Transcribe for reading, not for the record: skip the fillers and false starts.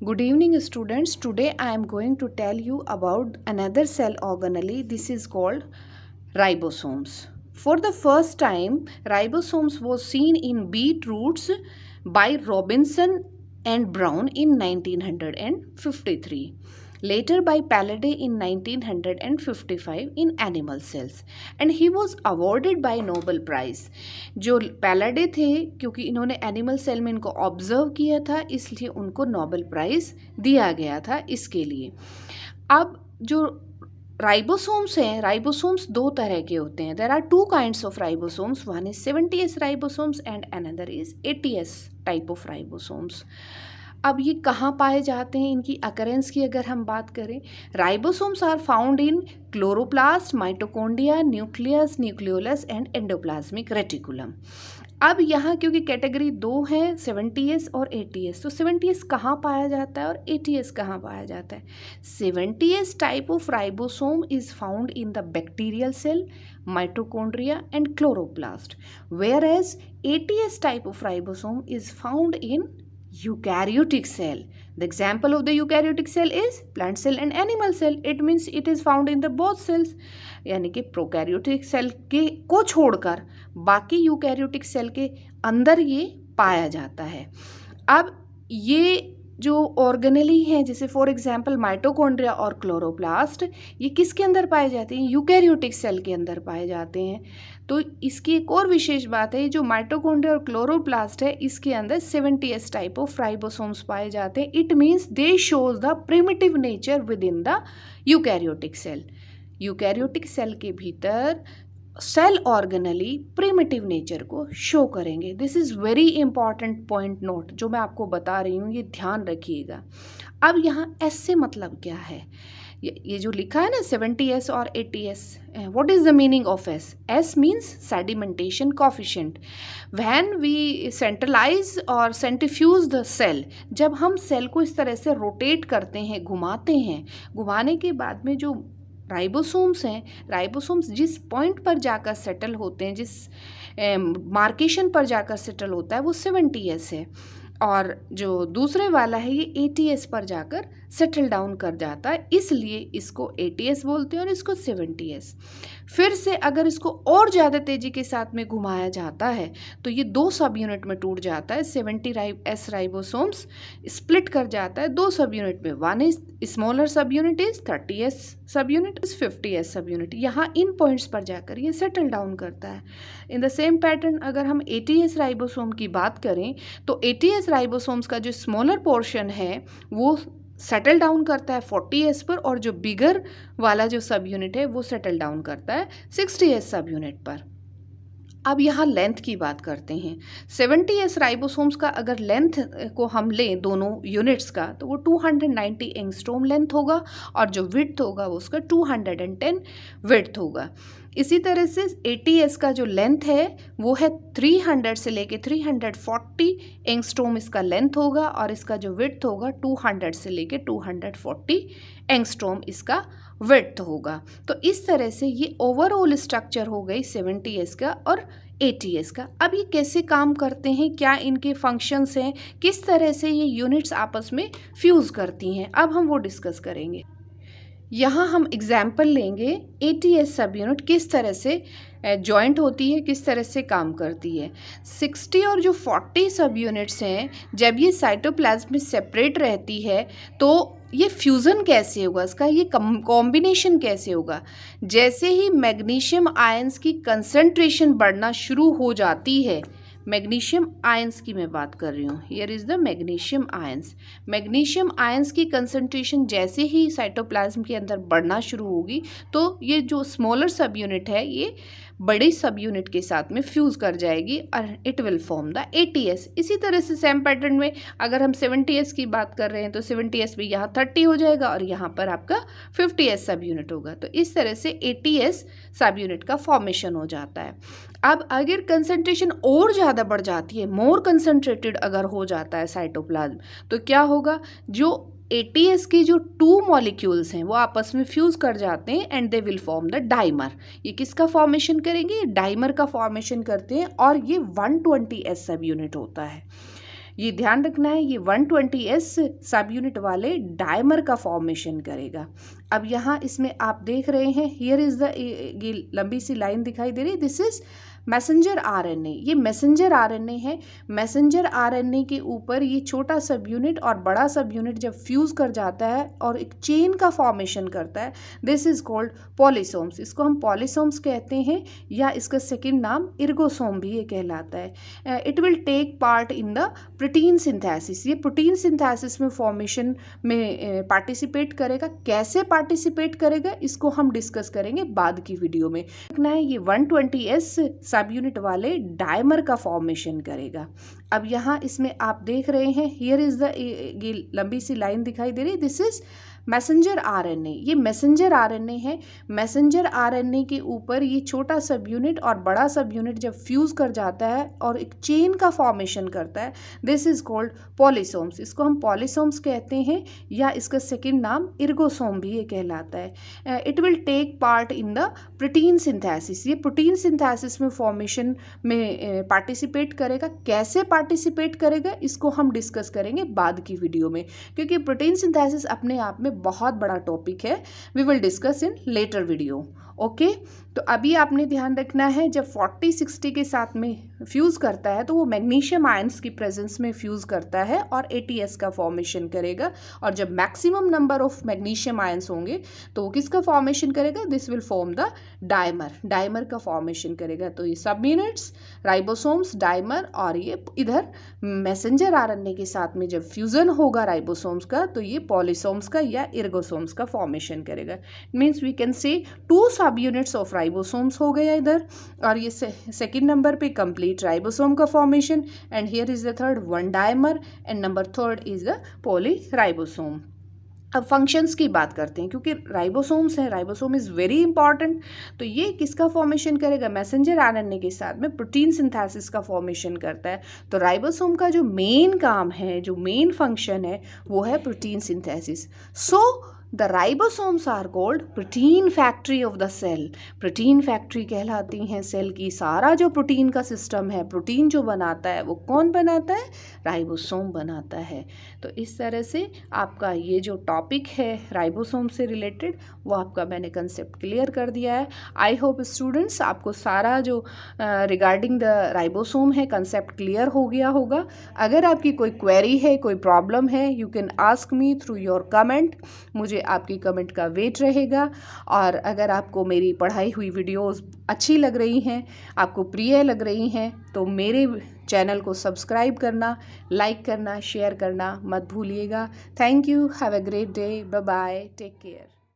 Good evening, students. Today I am going to tell you about another cell organelle. This is called ribosomes. For the first time, ribosomes was seen in beetroots by Robinson and Brown in 1953. Later by Palladay in 1955 in animal cells, and he was awarded by Nobel Prize. जो पैलाडे थे, क्योंकि इन्होंने animal cell में इनको observe किया था, इसलिए उनको नोबेल प्राइज़ दिया गया था इसके लिए। अब जो राइबोसोम्स हैं, राइबोसोम्स दो तरह के होते हैं। There are two kinds of ribosomes, one is 70S ribosomes and another is 80S type of ribosomes. अब ये कहाँ पाए जाते हैं, इनकी अकरेंस की अगर हम बात करें, ribosomes are found in chloroplast, mitochondria, nucleus, nucleolus and endoplasmic reticulum. अब यहाँ क्योंकि कैटेगरी दो है, 70S और 80S, तो 70S कहाँ पाया जाता है और 80S कहाँ पाया जाता है? 70S type of ribosome is found in the bacterial cell, mitochondria and chloroplast, whereas 80S type of ribosome is found in eukaryotic cell. The example of the eukaryotic cell is plant cell and animal cell. It means it is found in the both cells. यानी कि prokaryotic cell के को छोड़कर बाकी eukaryotic cell के अंदर ये पाया जाता है। अब ये जो ऑर्गेनेली हैं, जैसे फॉर एग्जांपल माइटोकॉन्ड्रिया और क्लोरोप्लास्ट, ये किसके अंदर पाए जाते हैं? यूकैरियोटिक सेल के अंदर पाए जाते हैं। तो इसकी एक और विशेष बात है, जो माइटोकॉन्ड्रिया और क्लोरोप्लास्ट है, इसके अंदर 70S टाइप ऑफ राइबोसोम्स पाए जाते हैं। It means they shows the primitive nature within the eukaryotic cell. Eukaryotic cell के भीतर सेल ऑर्गेनेली प्रिमिटिव नेचर को शो करेंगे। This is very important point note, जो मैं आपको बता रही हूँ, ये ध्यान रखिएगा। अब यहाँ S से मतलब क्या है? ये जो लिखा है ना 70S और 80S, what is the meaning of S? S means sedimentation coefficient. When we centralise और सेंट्रीफ्यूज द सेल, जब हम सेल को इस तरह से रोटेट करते हैं, घुमाते हैं, घुमाने के बाद में जो राइबोसोम्स हैं, राइबोसोम्स जिस पॉइंट पर जाकर सेटल होते हैं, जिस मार्केशन पर जाकर सेटल होता है, वो 70S है, और जो दूसरे वाला है ये 80S पर जाकर सेटल डाउन कर जाता है, इसलिए इसको 80S बोलते हैं और इसको 70S। फिर से अगर इसको और ज़्यादा तेज़ी के साथ में घुमाया जाता है तो ये दो सब यूनिट में टूट जाता है। 70S राइबोसोम्स स्प्लिट कर जाता है दो सब यूनिट में। वन इज स्मॉलर सब यूनिट इज 30S सब यूनिट इज 50S सब यूनिट। यहाँ इन पॉइंट्स पर जाकर ये सेटल डाउन करता है। इन द सेम पैटर्न अगर हम 80S राइबोसोम की बात करें तो 80S राइबोसोम्स का जो स्मॉलर पोर्शन है वो सेटल डाउन करता है 40S पर, और जो बिगर वाला जो सब यूनिट है वो सेटल डाउन करता है 60S सब यूनिट पर। अब यहाँ लेंथ की बात करते हैं। 70S राइबोसोम्स का अगर लेंथ को हम लें दोनों यूनिट्स का, तो वो 290 एंगस्ट्रोम लेंथ होगा, और जो विड्थ होगा वो उसका 210 विड्थ होगा। इसी तरह से 80S का जो लेंथ है वो है 300 से लेके 340 एंगस्ट्रोम इसका लेंथ होगा, और इसका जो विड्थ होगा 200 से लेके 240 एंगस्ट्रोम इसका विड्थ होगा। तो इस तरह से ये ओवरऑल स्ट्रक्चर हो गई 70S का और 80S का। अब ये कैसे काम करते हैं, क्या इनके फंक्शंस हैं, किस तरह से ये यूनिट्स आपस में फ्यूज़ करती हैं, अब हम वो डिस्कस करेंगे। यहाँ हम एग्जाम्पल लेंगे 80S सब यूनिट किस तरह से जॉइंट होती है, किस तरह से काम करती है। 60 और जो 40 सब यूनिट्स हैं, जब ये साइटोप्लाज्म में सेपरेट रहती है तो ये फ्यूज़न कैसे होगा, इसका ये कॉम्बिनेशन कैसे होगा? जैसे ही मैग्नीशियम आयंस की कंसंट्रेशन बढ़ना शुरू हो जाती है, मैग्नीशियम आयंस की मैं बात कर रही हूँ, here is the magnesium ions. Magnesium ions की कंसंट्रेशन जैसे ही साइटोप्लाज्म के अंदर बढ़ना शुरू होगी तो ये जो स्मॉलर सब यूनिट है ये बड़ी सब यूनिट के साथ में फ्यूज़ कर जाएगी और it will form the 80S। इसी तरह से सेम पैटर्न में अगर हम 70S की बात कर रहे हैं तो 70S भी यहाँ 30 हो जाएगा और यहाँ पर आपका 50S सब यूनिट होगा। तो इस तरह से 80S सब यूनिट का फॉर्मेशन हो जाता है। अब अगर कंसंट्रेशन और ज़्यादा बढ़ जाती है, मोर कंसंट्रेटेड अगर हो जाता है साइटोप्लाज्म, तो क्या होगा, जो 80S की जो टू मॉलिक्यूल्स हैं वो आपस में फ्यूज़ कर जाते हैं and they will form the dimer. ये किसका फॉर्मेशन करेंगे? ये डाइमर का फॉर्मेशन करते हैं, और ये 120S सब यूनिट होता है। ये ध्यान रखना है, ये 120s सब यूनिट वाले डायमर का फॉर्मेशन करेगा। अब यहाँ इसमें आप देख रहे हैं, हियर इज़ द, ये लंबी सी लाइन दिखाई दे रही है, दिस इज़ मैसेंजर आरएनए। ये मैसेंजर आरएनए है। मैसेंजर आरएनए के ऊपर ये छोटा सब यूनिट और बड़ा सब यूनिट जब फ्यूज़ कर जाता है और एक चेन का फॉर्मेशन करता है, दिस इज़ कॉल्ड पॉलीसोम्स। इसको हम पॉलीसोम्स कहते हैं, या इसका सेकंड नाम इर्गोसोम भी ये कहलाता है। It will take part in the protein synthesis. ये प्रोटीन सिंथेसिस में फॉर्मेशन में पार्टिसिपेट करेगा। कैसे पार्टिसिपेट करेगा इसको हम डिस्कस करेंगे बाद की वीडियो में। देखना है, ये 120s सब यूनिट वाले डायमर का फॉर्मेशन करेगा। अब यहाँ इसमें आप देख रहे हैं, हियर इज़ द, ये लंबी सी लाइन दिखाई दे रही है, दिस इज़ मैसेंजर आरएनए। ये मैसेंजर आरएनए है। मैसेंजर आरएनए के ऊपर ये छोटा सब यूनिट और बड़ा सब यूनिट जब फ्यूज़ कर जाता है और एक चेन का फॉर्मेशन करता है, दिस इज़ कॉल्ड पॉलीसोम्स। इसको हम पॉलीसोम्स कहते हैं, या इसका सेकंड नाम इर्गोसोम भी ये कहलाता है। It will take part in the protein synthesis. ये प्रोटीन सिंथेसिस में फॉर्मेशन में पार्टिसिपेट करेगा। कैसे पार्टिसिपेट करेगा इसको हम डिस्कस करेंगे बाद की वीडियो में, क्योंकि प्रोटीन सिंथेसिस अपने आप में बहुत बड़ा टॉपिक है। We will discuss in later video. Okay, तो अभी आपने ध्यान रखना है, जब 40-60 के साथ में फ्यूज़ करता है तो वो मैग्नीशियम आयंस की प्रेजेंस में फ्यूज़ करता है और ATS का फॉर्मेशन करेगा। और जब maximum number of magnesium ions होंगे तो वो किसका फॉर्मेशन करेगा, this will form the dimer. Dimer का फॉर्मेशन करेगा। तो ये सब यूनिट्स, राइबोसोम्स, डायमर, और ये इधर मैसेंजर आरएनए के साथ में जब फ्यूज़न होगा राइबोसोम्स का तो ये पॉलीसोम्स का या इर्गोसोम्स का फॉर्मेशन करेगा। It means we can say 2 सब यूनिट्स ऑफ राइबोसोम्स हो गया इधर, और ये सेकेंड नंबर पे कंप्लीट राइबोसोम का formation, and here is the third 1 dimer, and number third is the polyribosome. अब फंक्शंस की बात करते हैं, क्योंकि राइबोसोम्स हैं, राइबोसोम इज़ वेरी इंपॉर्टेंट। तो ये किसका फॉर्मेशन करेगा, मैसेंजर आरएनए के साथ में प्रोटीन सिंथेसिस का फॉर्मेशन करता है। तो राइबोसोम का जो मेन काम है, जो मेन फंक्शन है, वो है protein synthesis. So the ribosomes are called protein factory of the cell. Protein factory कहलाती हैं सेल की। सारा जो प्रोटीन का सिस्टम है, प्रोटीन जो बनाता है वो कौन बनाता है, राइबोसोम बनाता है। तो इस तरह से आपका ये जो टॉपिक है राइबोसोम से रिलेटेड, वो आपका मैंने कंसेप्ट क्लियर कर दिया है। आई होप स्टूडेंट्स आपको सारा जो रिगार्डिंग द राइबोसोम है कंसेप्ट क्लियर हो गया होगा। अगर आपकी कोई क्वेरी है, कोई प्रॉब्लम है, you can ask me through your comment. मुझे आपकी कमेंट का वेट रहेगा। और अगर आपको मेरी पढ़ाई हुई वीडियोस अच्छी लग रही हैं, आपको प्रिय लग रही हैं, तो मेरे चैनल को सब्सक्राइब करना, लाइक करना, शेयर करना मत भूलिएगा। Thank you, have a great day, bye bye, take care.